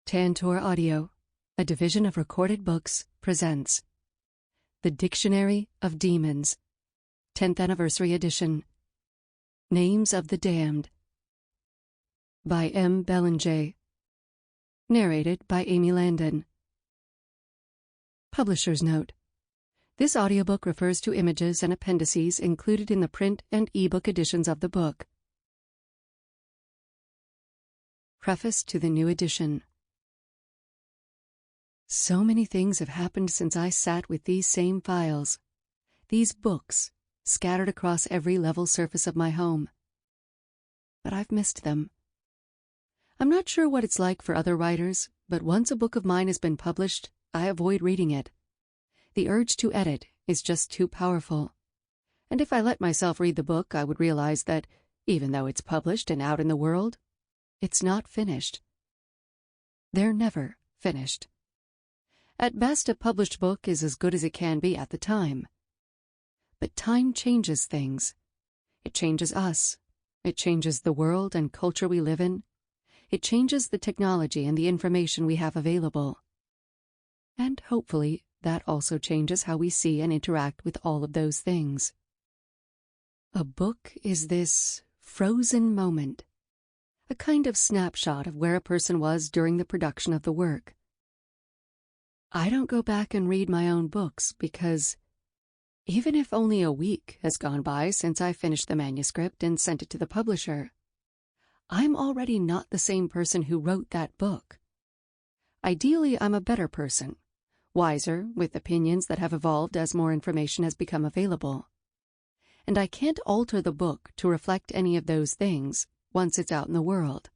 Tantor Audio, a division of Recorded Books, presents The Dictionary of Demons, 10th Anniversary Edition. Names of the Damned, by M. Belanger. Narrated by Amy Landon. Publisher's Note: this audiobook refers to images and appendices included in the print and ebook editions of the book. Preface to the new edition. So many things have happened since I sat with these same files, these books, scattered across every level surface of my home. But I've missed them. I'm not sure what it's like for other writers, but once a book of mine has been published, I avoid reading it. The urge to edit is just too powerful. And if I let myself read the book, I would realize that, even though it's published and out in the world, it's not finished. They're never finished. At best, a published book is as good as it can be at the time. But time changes things. It changes us. It changes the world and culture we live in. It changes the technology and the information we have available. And hopefully, that also changes how we see and interact with all of those things. A book is this frozen moment, a kind of snapshot of where a person was during the production of the work. I don't go back and read my own books because, even if only a week has gone by since I finished the manuscript and sent it to the publisher, I'm already not the same person who wrote that book. Ideally, I'm a better person, wiser, with opinions that have evolved as more information has become available. And I can't alter the book to reflect any of those things once it's out in the world,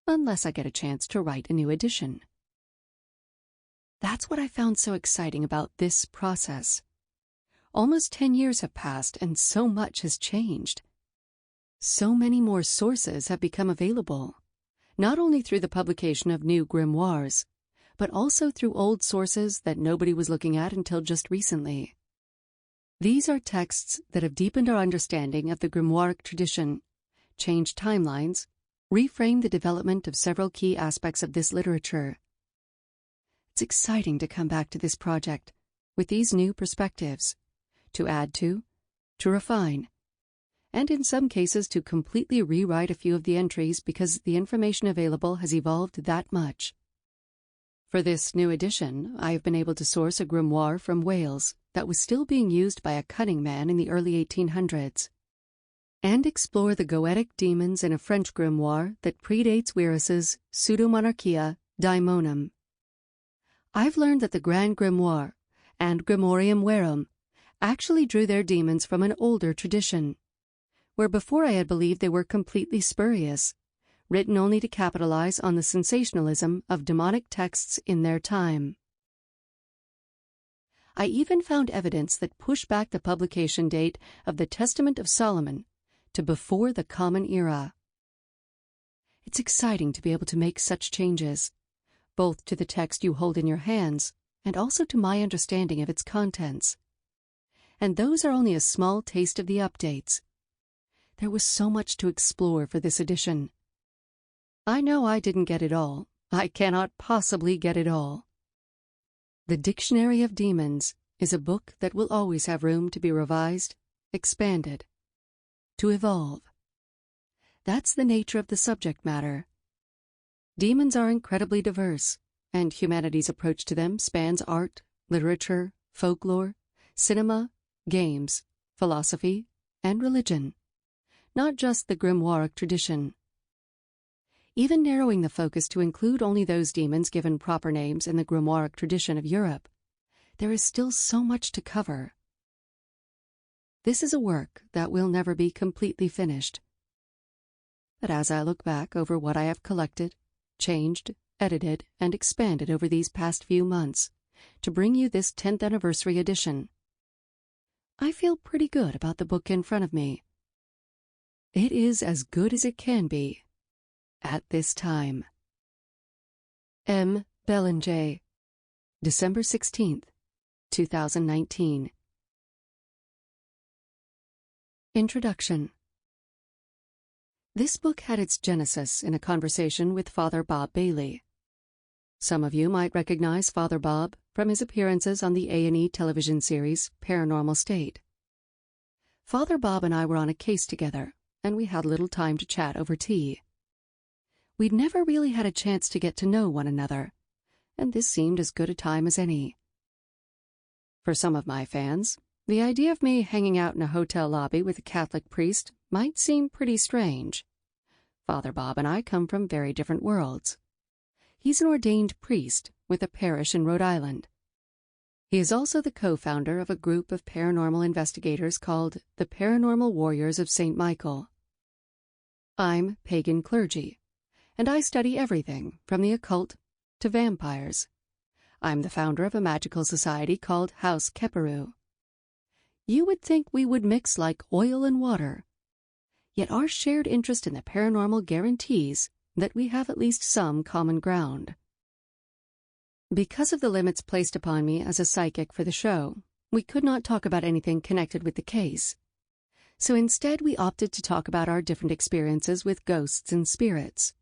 unless I get a chance to write a new edition. That's what I found so exciting about this process. Almost 10 years have passed and so much has changed. So many more sources have become available, not only through the publication of new grimoires, but also through old sources that nobody was looking at until just recently. These are texts that have deepened our understanding of the grimoire tradition, changed timelines, reframed the development of several key aspects of this literature. It's exciting to come back to this project with these new perspectives, to add to refine, and in some cases to completely rewrite a few of the entries because the information available has evolved that much. For this new edition, I have been able to source a grimoire from Wales that was still being used by a cunning man in the early 1800s, and explore the goetic demons in a French grimoire that predates Wierus's Pseudomonarchia Daemonum. I've learned that the Grand Grimoire and Grimorium Verum actually drew their demons from an older tradition, where before I had believed they were completely spurious, written only to capitalize on the sensationalism of demonic texts in their time. I even found evidence that pushed back the publication date of the Testament of Solomon to before the Common Era. It's exciting to be able to make such changes, both to the text you hold in your hands and also to my understanding of its contents. And those are only a small taste of the updates. There was so much to explore for this edition. I know I didn't get it all. I cannot possibly get it all. The Dictionary of Demons is a book that will always have room to be revised, expanded, to evolve. That's the nature of the subject matter. Demons are incredibly diverse, and humanity's approach to them spans art, literature, folklore, cinema, games, philosophy, and religion, not just the grimoire tradition. Even narrowing the focus to include only those demons given proper names in the grimoire tradition of Europe, there is still so much to cover. This is a work that will never be completely finished. But as I look back over what I have collected, changed, edited, and expanded over these past few months to bring you this 10th Anniversary edition, I feel pretty good about the book in front of me. It is as good as it can be at this time. M. Belanger, December 16th, 2019. Introduction. This book had its genesis in a conversation with Father Bob Bailey, Some of you might recognize Father Bob from his appearances on the A&E television series Paranormal State. Father Bob and I were on a case together, and we had a little time to chat over tea. We'd never really had a chance to get to know one another, and this seemed as good a time as any. For some of my fans, the idea of me hanging out in a hotel lobby with a Catholic priest might seem pretty strange. Father Bob and I come from very different worlds. He's an ordained priest with a parish in Rhode Island. He is also the co-founder of a group of paranormal investigators called the Paranormal Warriors of St. Michael. I'm pagan clergy, and I study everything from the occult to vampires. I'm the founder of a magical society called House Keperu. You would think we would mix like oil and water, yet our shared interest in the paranormal guarantees that we have at least some common ground. Because of the limits placed upon me as a psychic for the show, we could not talk about anything connected with the case. So instead we opted to talk about our different experiences with ghosts and spirits.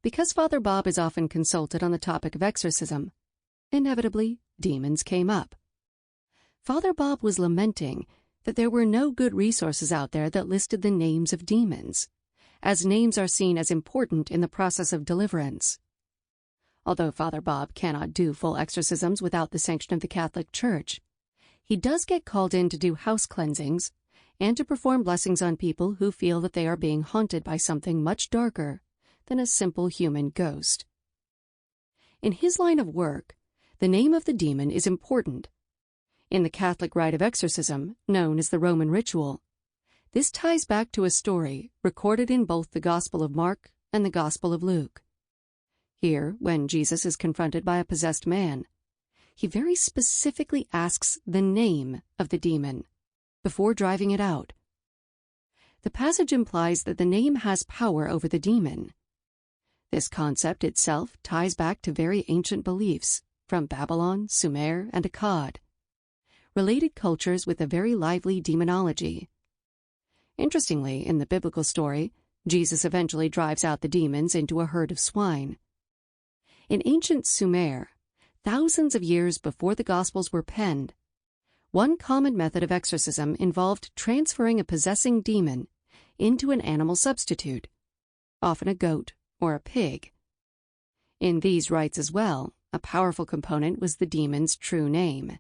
Because Father Bob is often consulted on the topic of exorcism, inevitably demons came up. Father Bob was lamenting that there were no good resources out there that listed the names of demons, as names are seen as important in the process of deliverance. Although Father Bob cannot do full exorcisms without the sanction of the Catholic Church, he does get called in to do house cleansings and to perform blessings on people who feel that they are being haunted by something much darker than a simple human ghost. In his line of work, the name of the demon is important. In the Catholic rite of exorcism, known as the Roman ritual, this ties back to a story recorded in both the Gospel of Mark and the Gospel of Luke. Here, when Jesus is confronted by a possessed man, he very specifically asks the name of the demon before driving it out. The passage implies that the name has power over the demon. This concept itself ties back to very ancient beliefs from Babylon, Sumer, and Akkad, related cultures with a very lively demonology. Interestingly, in the biblical story, Jesus eventually drives out the demons into a herd of swine. In ancient Sumer, thousands of years before the Gospels were penned, one common method of exorcism involved transferring a possessing demon into an animal substitute, often a goat or a pig. In these rites as well, a powerful component was the demon's true name.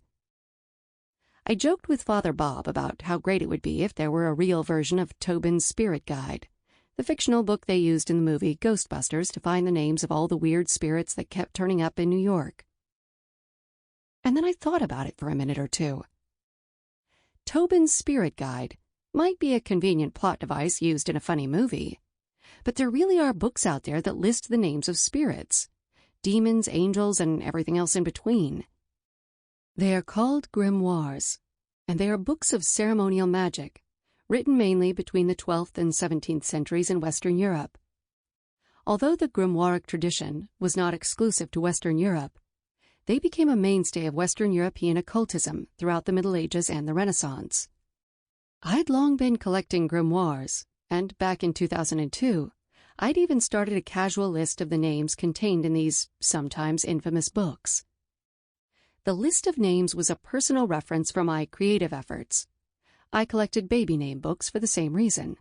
I joked with Father Bob about how great it would be if there were a real version of Tobin's Spirit Guide, the fictional book they used in the movie Ghostbusters to find the names of all the weird spirits that kept turning up in New York. And then I thought about it for a minute or two. Tobin's Spirit Guide might be a convenient plot device used in a funny movie, but there really are books out there that list the names of spirits, demons, angels, and everything else in between. They are called grimoires, and they are books of ceremonial magic, written mainly between the 12th and 17th centuries in Western Europe. Although the grimoire tradition was not exclusive to Western Europe, they became a mainstay of Western European occultism throughout the Middle Ages and the Renaissance. I'd long been collecting grimoires, and back in 2002, I'd even started a casual list of the names contained in these sometimes infamous books. The list of names was a personal reference for my creative efforts. I collected baby name books for the same reason.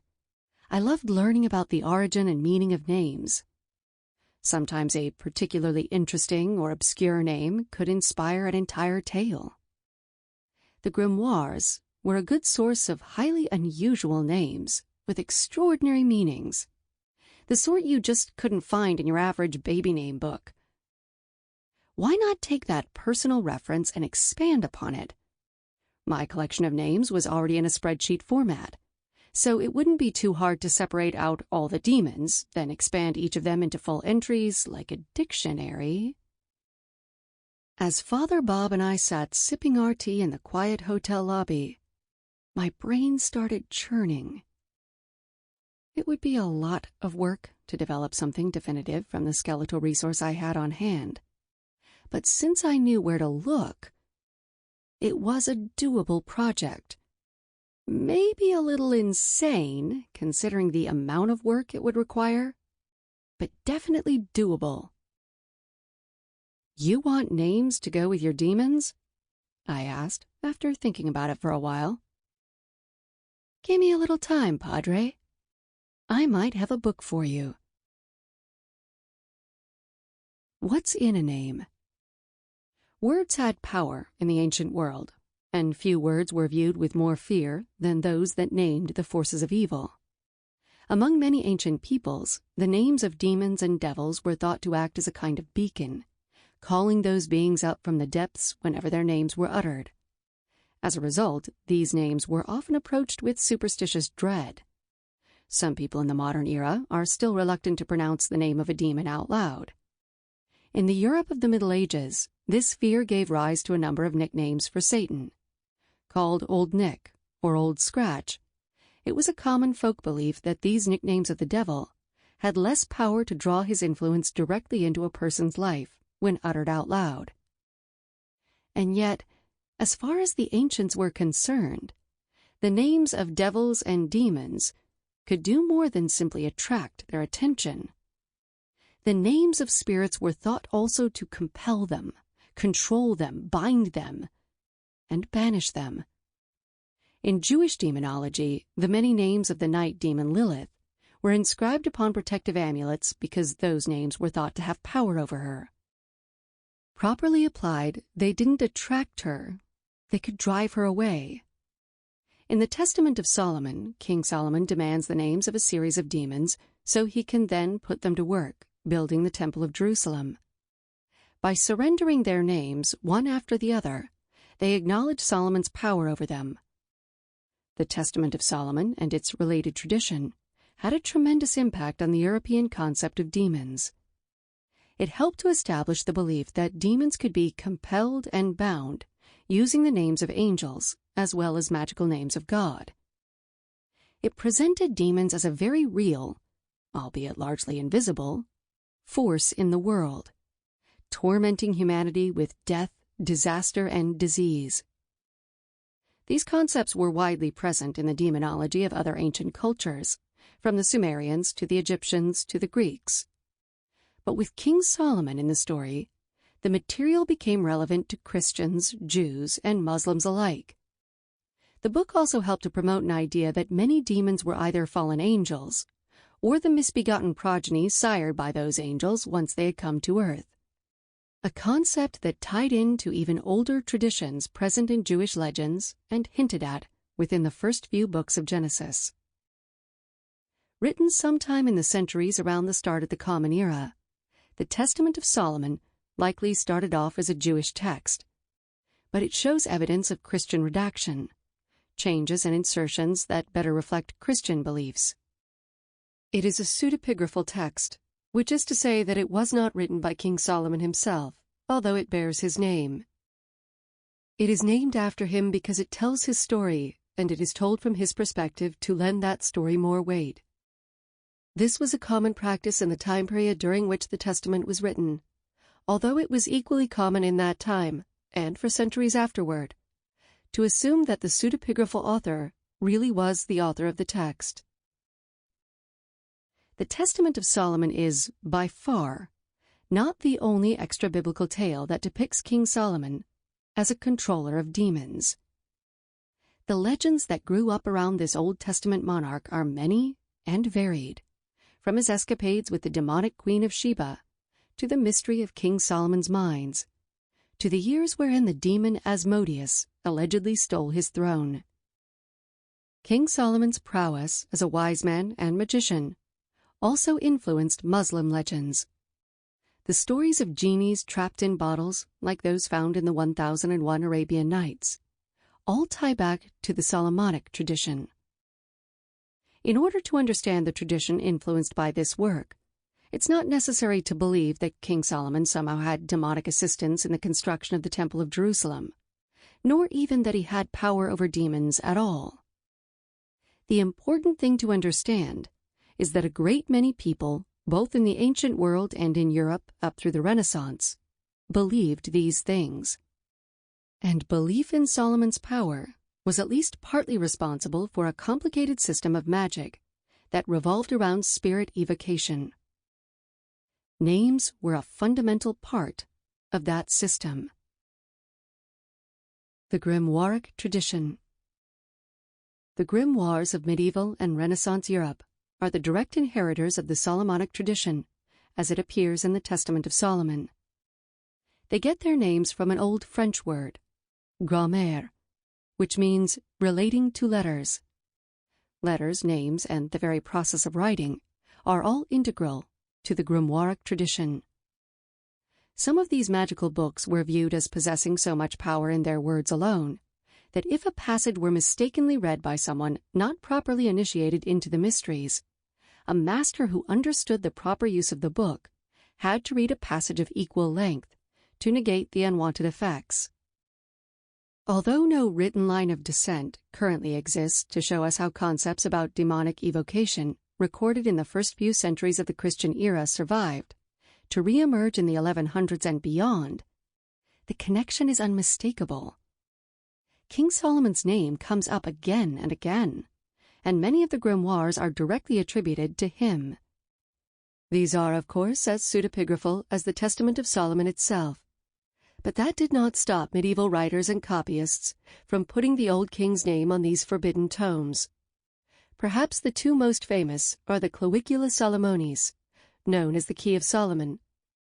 I loved learning about the origin and meaning of names. Sometimes a particularly interesting or obscure name could inspire an entire tale. The grimoires were a good source of highly unusual names with extraordinary meanings, the sort you just couldn't find in your average baby name book. Why not take that personal reference and expand upon it? My collection of names was already in a spreadsheet format, so it wouldn't be too hard to separate out all the demons, then expand each of them into full entries like a dictionary. As Father Bob and I sat sipping our tea in the quiet hotel lobby, my brain started churning. It would be a lot of work to develop something definitive from the skeletal resource I had on hand. But since I knew where to look, it was a doable project. Maybe a little insane, considering the amount of work it would require, but definitely doable. "You want names to go with your demons?" I asked, after thinking about it for a while. "Give me a little time, Padre. I might have a book for you." What's in a name? Words had power in the ancient world, and few words were viewed with more fear than those that named the forces of evil. Among many ancient peoples, the names of demons and devils were thought to act as a kind of beacon, calling those beings up from the depths whenever their names were uttered. As a result, these names were often approached with superstitious dread. Some people in the modern era are still reluctant to pronounce the name of a demon out loud. In the Europe of the Middle Ages, this fear gave rise to a number of nicknames for Satan. Called Old Nick or Old Scratch, it was a common folk belief that these nicknames of the devil had less power to draw his influence directly into a person's life when uttered out loud. And yet, as far as the ancients were concerned, the names of devils and demons could do more than simply attract their attention. The names of spirits were thought also to compel them, control them, bind them, and banish them. In Jewish demonology, the many names of the night demon Lilith were inscribed upon protective amulets because those names were thought to have power over her. Properly applied, they didn't attract her, they could drive her away. In the Testament of Solomon, King Solomon demands the names of a series of demons so he can then put them to work, building the Temple of Jerusalem. By surrendering their names, one after the other, they acknowledge Solomon's power over them. The Testament of Solomon and its related tradition had a tremendous impact on the European concept of demons. It helped to establish the belief that demons could be compelled and bound using the names of angels as well as magical names of God. It presented demons as a very real, albeit largely invisible, force in the world, tormenting humanity with death, disaster, and disease. These concepts were widely present in the demonology of other ancient cultures, from the Sumerians to the Egyptians to the Greeks. But with King Solomon in the story, the material became relevant to Christians, Jews, and Muslims alike. The book also helped to promote an idea that many demons were either fallen angels or the misbegotten progeny sired by those angels once they had come to earth. A concept that tied into even older traditions present in Jewish legends and hinted at within the first few books of Genesis. Written sometime in the centuries around the start of the Common Era, the Testament of Solomon likely started off as a Jewish text, but it shows evidence of Christian redaction, changes and insertions that better reflect Christian beliefs. It is a pseudepigraphal text, which is to say that it was not written by King Solomon himself, although it bears his name. It is named after him because it tells his story, and it is told from his perspective to lend that story more weight. This was a common practice in the time period during which the Testament was written, although it was equally common in that time, and for centuries afterward, to assume that the pseudepigraphal author really was the author of the text. The Testament of Solomon is, by far, not the only extra-biblical tale that depicts King Solomon as a controller of demons. The legends that grew up around this Old Testament monarch are many and varied, from his escapades with the demonic Queen of Sheba, to the mystery of King Solomon's mines, to the years wherein the demon Asmodeus allegedly stole his throne. King Solomon's prowess as a wise man and magician also influenced Muslim legends. The stories of genies trapped in bottles, like those found in the 1001 Arabian Nights, all tie back to the Solomonic tradition. In order to understand the tradition influenced by this work, it's not necessary to believe that King Solomon somehow had demonic assistance in the construction of the Temple of Jerusalem, nor even that he had power over demons at all. The important thing to understand is that a great many people, both in the ancient world and in Europe up through the Renaissance, believed these things. And belief in Solomon's power was at least partly responsible for a complicated system of magic that revolved around spirit evocation. Names were a fundamental part of that system. The grimoiric tradition. The grimoires of medieval and Renaissance Europe are the direct inheritors of the Solomonic tradition, as it appears in the Testament of Solomon. They get their names from an old French word, grammaire, which means relating to letters. Letters, names, and the very process of writing are all integral to the grimoiric tradition. Some of these magical books were viewed as possessing so much power in their words alone that if a passage were mistakenly read by someone not properly initiated into the mysteries, a master who understood the proper use of the book had to read a passage of equal length to negate the unwanted effects. Although no written line of descent currently exists to show us how concepts about demonic evocation recorded in the first few centuries of the Christian era survived, to re-emerge in the 1100s and beyond, the connection is unmistakable. King Solomon's name comes up again and again, and many of the grimoires are directly attributed to him. These are, of course, as pseudepigraphal as the Testament of Solomon itself. But that did not stop medieval writers and copyists from putting the old king's name on these forbidden tomes. Perhaps the two most famous are the Clavicula Solomonis, known as the Key of Solomon,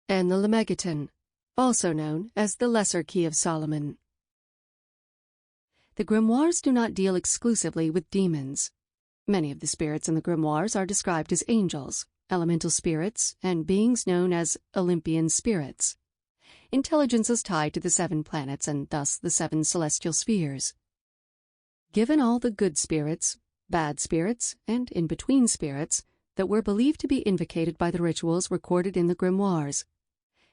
and the Lemegeton, also known as the Lesser Key of Solomon. The grimoires do not deal exclusively with demons. Many of the spirits in the grimoires are described as angels, elemental spirits, and beings known as Olympian spirits. Intelligences tied to the 7 planets and thus the 7 celestial spheres. Given all the good spirits, bad spirits, and in-between spirits that were believed to be invocated by the rituals recorded in the grimoires,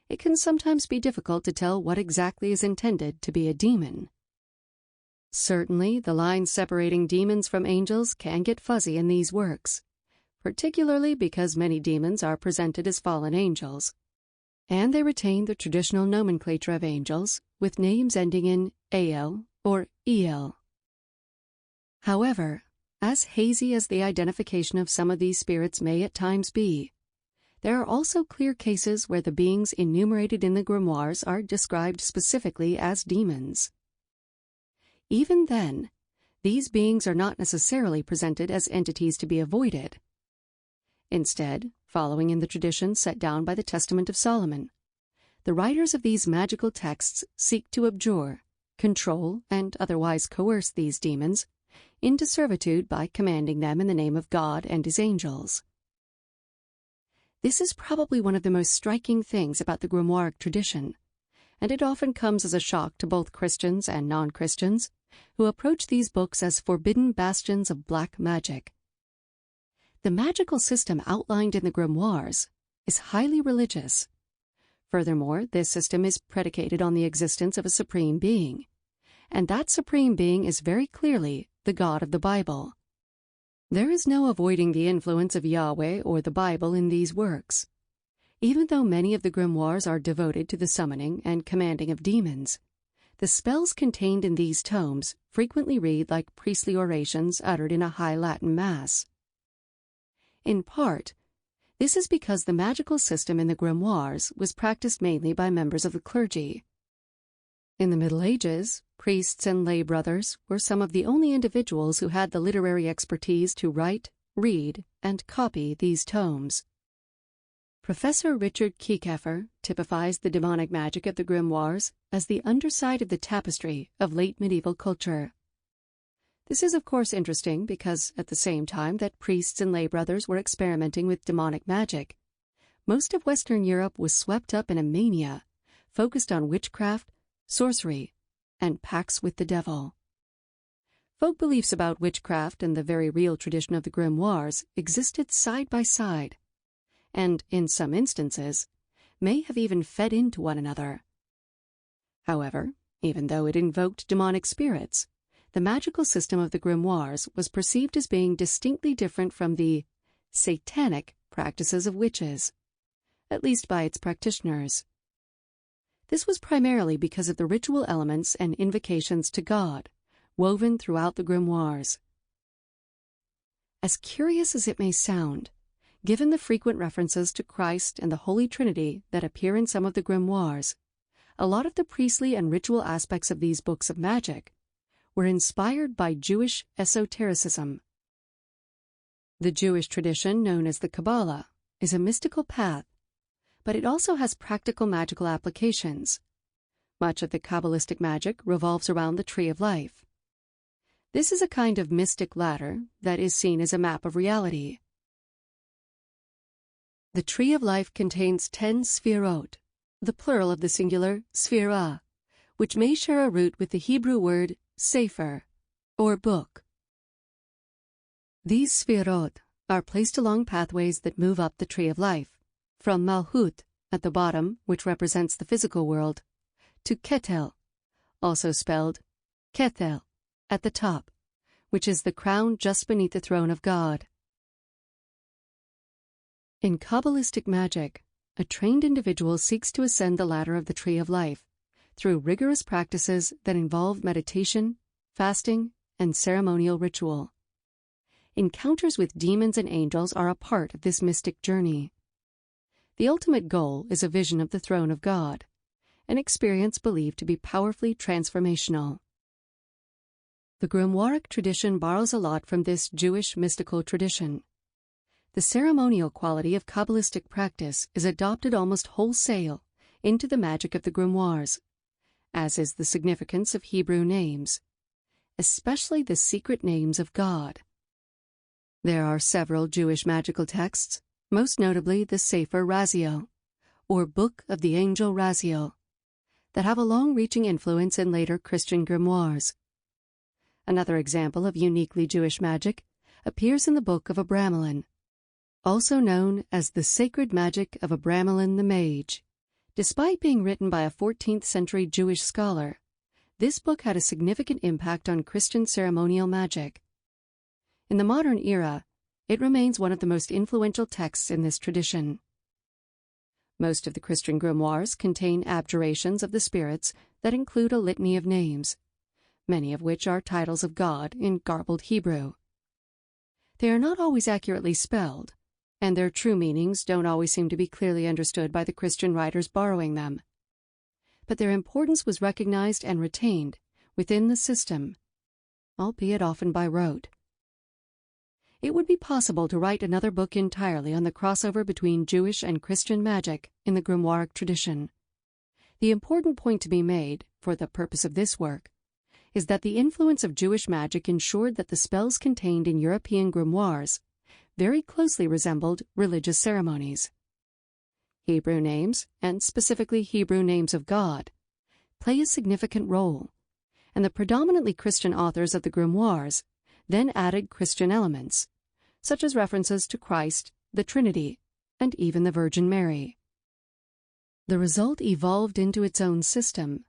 it can sometimes be difficult to tell what exactly is intended to be a demon. Certainly, the lines separating demons from angels can get fuzzy in these works, particularly because many demons are presented as fallen angels, and they retain the traditional nomenclature of angels with names ending in AL or EL. However, as hazy as the identification of some of these spirits may at times be, there are also clear cases where the beings enumerated in the grimoires are described specifically as demons. Even then, these beings are not necessarily presented as entities to be avoided. Instead, following in the tradition set down by the Testament of Solomon, the writers of these magical texts seek to abjure, control, and otherwise coerce these demons into servitude by commanding them in the name of God and his angels. This is probably one of the most striking things about the grimoiric tradition, and it often comes as a shock to both Christians and non-Christians who approach these books as forbidden bastions of black magic. The magical system outlined in the grimoires is highly religious. Furthermore, this system is predicated on the existence of a supreme being, and that supreme being is very clearly the God of the Bible. There is no avoiding the influence of Yahweh or the Bible in these works. Even though many of the grimoires are devoted to the summoning and commanding of demons, the spells contained in these tomes frequently read like priestly orations uttered in a high Latin Mass. In part, this is because the magical system in the grimoires was practiced mainly by members of the clergy. In the Middle Ages, priests and lay brothers were some of the only individuals who had the literary expertise to write, read, and copy these tomes. Professor Richard Kiekeffer typifies the demonic magic of the grimoires as the underside of the tapestry of late medieval culture. This is of course interesting because at the same time that priests and lay brothers were experimenting with demonic magic, most of Western Europe was swept up in a mania focused on witchcraft, sorcery, and pacts with the devil. Folk beliefs about witchcraft and the very real tradition of the grimoires existed side by side, and, in some instances, may have even fed into one another. However, even though it invoked demonic spirits, the magical system of the grimoires was perceived as being distinctly different from the satanic practices of witches, at least by its practitioners. This was primarily because of the ritual elements and invocations to God woven throughout the grimoires. As curious as it may sound, given the frequent references to Christ and the Holy Trinity that appear in some of the grimoires, A lot of the priestly and ritual aspects of these books of magic were inspired by Jewish esotericism. The Jewish tradition, known as the Kabbalah, is a mystical path, but it also has practical magical applications. Much of the Kabbalistic magic revolves around the Tree of Life. This is a kind of mystic ladder that is seen as a map of reality. The Tree of Life contains 10 sphirot, the plural of the singular sphira, which may share a root with the Hebrew word sefer, or book. These sphirot are placed along pathways that move up the Tree of Life, from Malhut at the bottom, which represents the physical world, to Ketel, also spelled Kethel, at the top, which is the crown just beneath the throne of God. In Kabbalistic magic, a trained individual seeks to ascend the ladder of the Tree of Life through rigorous practices that involve meditation, fasting, and ceremonial ritual. Encounters with demons and angels are a part of this mystic journey. The ultimate goal is a vision of the throne of God, an experience believed to be powerfully transformational. The grimoire tradition borrows a lot from this Jewish mystical tradition. The ceremonial quality of Kabbalistic practice is adopted almost wholesale into the magic of the grimoires, as is the significance of Hebrew names, especially the secret names of God. There are several Jewish magical texts, most notably the Sefer Raziel, or Book of the Angel Raziel, that have a long-reaching influence in later Christian grimoires. Another example of uniquely Jewish magic appears in the Book of Abramelin, also known as the Sacred Magic of Abramelin the Mage. Despite being written by a 14th-century Jewish scholar, this book had a significant impact on Christian ceremonial magic. In the modern era, it remains one of the most influential texts in this tradition. Most of the Christian grimoires contain abjurations of the spirits that include a litany of names, many of which are titles of God in garbled Hebrew. They are not always accurately spelled, and their true meanings don't always seem to be clearly understood by the Christian writers borrowing them. But their importance was recognized and retained within the system, albeit often by rote. It would be possible to write another book entirely on the crossover between Jewish and Christian magic in the grimoire tradition. The important point to be made, for the purpose of this work, is that the influence of Jewish magic ensured that the spells contained in European grimoires very closely resembled religious ceremonies. Hebrew names, and specifically Hebrew names of God, play a significant role, and the predominantly Christian authors of the grimoires then added Christian elements, such as references to Christ, the Trinity, and even the Virgin Mary. The result evolved into its own system,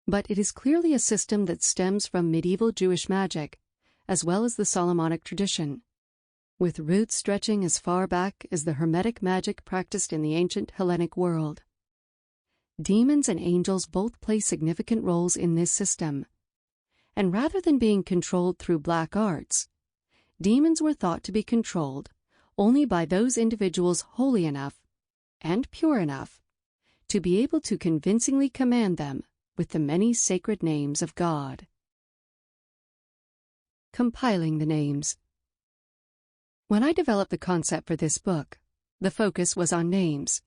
but it is clearly a system that stems from medieval Jewish magic, as well as the Solomonic tradition, with roots stretching as far back as the Hermetic magic practiced in the ancient Hellenic world. Demons and angels both play significant roles in this system, and rather than being controlled through black arts, demons were thought to be controlled only by those individuals holy enough and pure enough to be able to convincingly command them with the many sacred names of God. Compiling the names. When I developed the concept for this book, the focus was on names.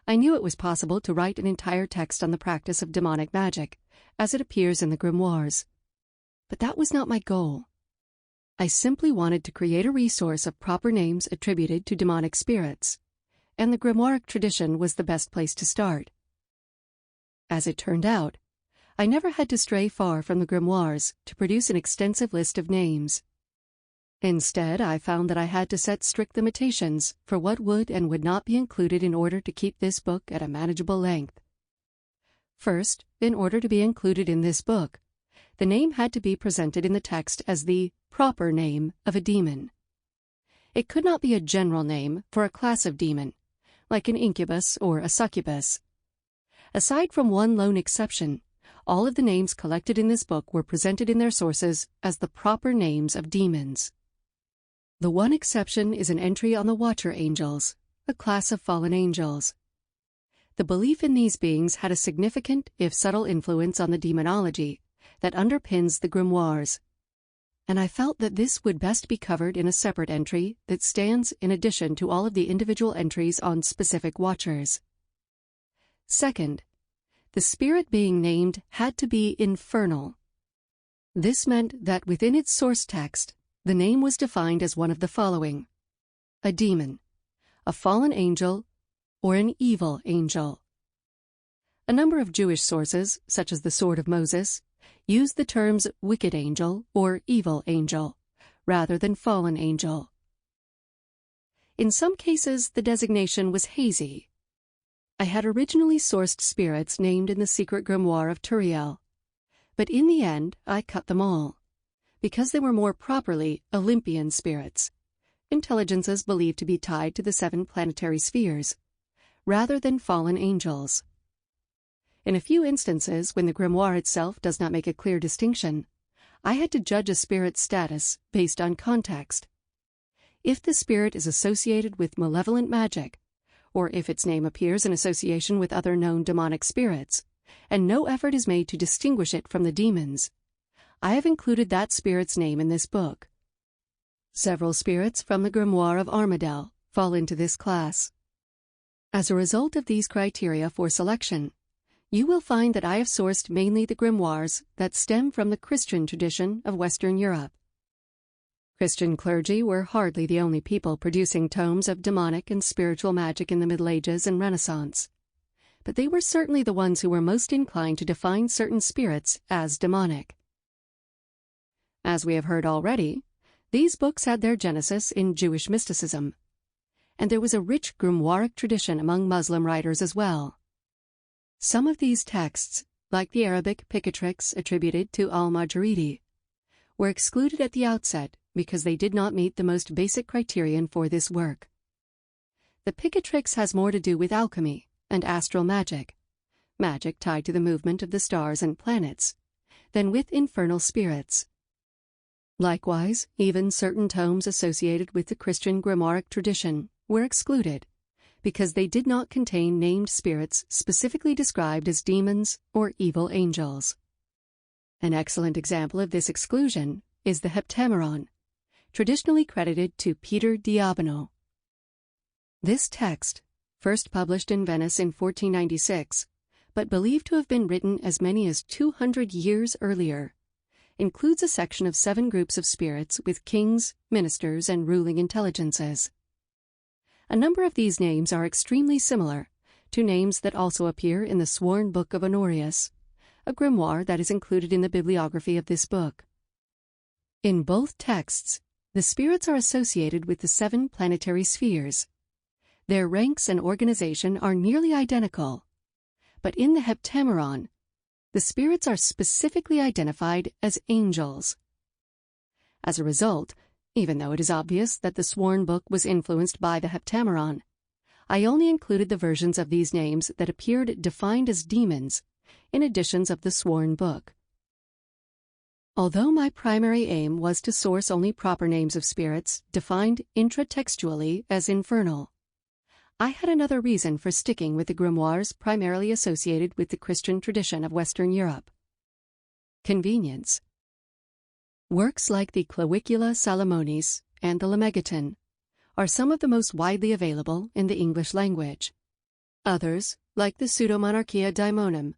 I knew it was possible to write an entire text on the practice of demonic magic, as it appears in the grimoires. But that was not my goal. I simply wanted to create a resource of proper names attributed to demonic spirits, and the grimoire tradition was the best place to start. As it turned out, I never had to stray far from the grimoires to produce an extensive list of names. Instead, I found that I had to set strict limitations for what would and would not be included in order to keep this book at a manageable length. First, in order to be included in this book, the name had to be presented in the text as the proper name of a demon. It could not be a general name for a class of demon, like an incubus or a succubus. Aside from one lone exception, all of the names collected in this book were presented in their sources as the proper names of demons. The one exception is an entry on the Watcher Angels, a class of fallen angels. The belief in these beings had a significant, if subtle, influence on the demonology that underpins the grimoires, and I felt that this would best be covered in a separate entry that stands in addition to all of the individual entries on specific watchers. Second, the spirit being named had to be infernal. This meant that within its source text, the name was defined as one of the following: a demon, a fallen angel, or an evil angel. A number of Jewish sources, such as the Sword of Moses, use the terms wicked angel or evil angel, rather than fallen angel. In some cases, the designation was hazy. I had originally sourced spirits named in the secret grimoire of Turiel, but in the end I cut them all, because they were more properly Olympian spirits, intelligences believed to be tied to the 7 planetary spheres, rather than fallen angels. In a few instances, when the grimoire itself does not make a clear distinction, I had to judge a spirit's status based on context. If the spirit is associated with malevolent magic, or if its name appears in association with other known demonic spirits, and no effort is made to distinguish it from the demons, I have included that spirit's name in this book. Several spirits from the grimoire of Armadale fall into this class. As a result of these criteria for selection, you will find that I have sourced mainly the grimoires that stem from the Christian tradition of Western Europe. Christian clergy were hardly the only people producing tomes of demonic and spiritual magic in the Middle Ages and Renaissance, but they were certainly the ones who were most inclined to define certain spirits as demonic. As we have heard already, these books had their genesis in Jewish mysticism, and there was a rich grimoiric tradition among Muslim writers as well. Some of these texts, like the Arabic Picatrix attributed to al-Majridi, were excluded at the outset because they did not meet the most basic criterion for this work. The Picatrix has more to do with alchemy and astral magic, magic tied to the movement of the stars and planets, than with infernal spirits. Likewise, even certain tomes associated with the Christian grimoiric tradition were excluded, because they did not contain named spirits specifically described as demons or evil angels. An excellent example of this exclusion is the Heptameron, traditionally credited to Peter Diabano. This text, first published in Venice in 1496, but believed to have been written as many as 200 years earlier, includes a section of 7 groups of spirits with kings, ministers, and ruling intelligences. A number of these names are extremely similar to names that also appear in the Sworn Book of Honorius, a grimoire that is included in the bibliography of this book. In both texts, the spirits are associated with the 7 planetary spheres. Their ranks and organization are nearly identical, but in the Heptameron, the spirits are specifically identified as angels. As a result, even though it is obvious that the Sworn Book was influenced by the Heptameron, I only included the versions of these names that appeared defined as demons in editions of the Sworn Book. Although my primary aim was to source only proper names of spirits defined intratextually as infernal, I had another reason for sticking with the grimoires primarily associated with the Christian tradition of Western Europe: convenience. Works like the Clavicula Salomonis and the Lemegeton are some of the most widely available in the English language. Others, like the Pseudomonarchia Daemonum,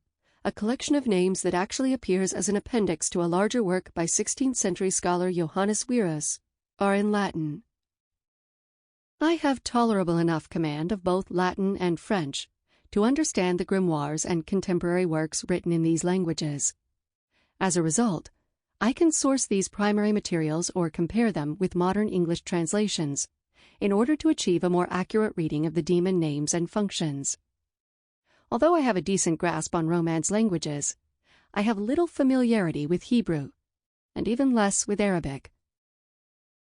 a collection of names that actually appears as an appendix to a larger work by 16th-century scholar Johannes Wierus, are in Latin. I have tolerable enough command of both Latin and French to understand the grimoires and contemporary works written in these languages. As a result, I can source these primary materials or compare them with modern English translations in order to achieve a more accurate reading of the demon names and functions. Although I have a decent grasp on Romance languages, I have little familiarity with Hebrew, and even less with Arabic.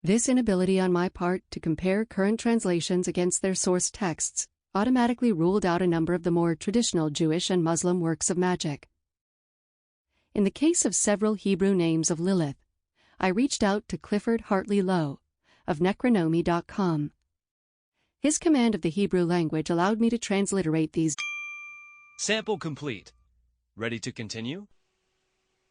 This inability on my part to compare current translations against their source texts automatically ruled out a number of the more traditional Jewish and Muslim works of magic. In the case of several Hebrew names of Lilith, I reached out to Clifford Hartley Lowe of Necronomy.com. His command of the Hebrew language allowed me to transliterate these Sample complete. Ready to continue?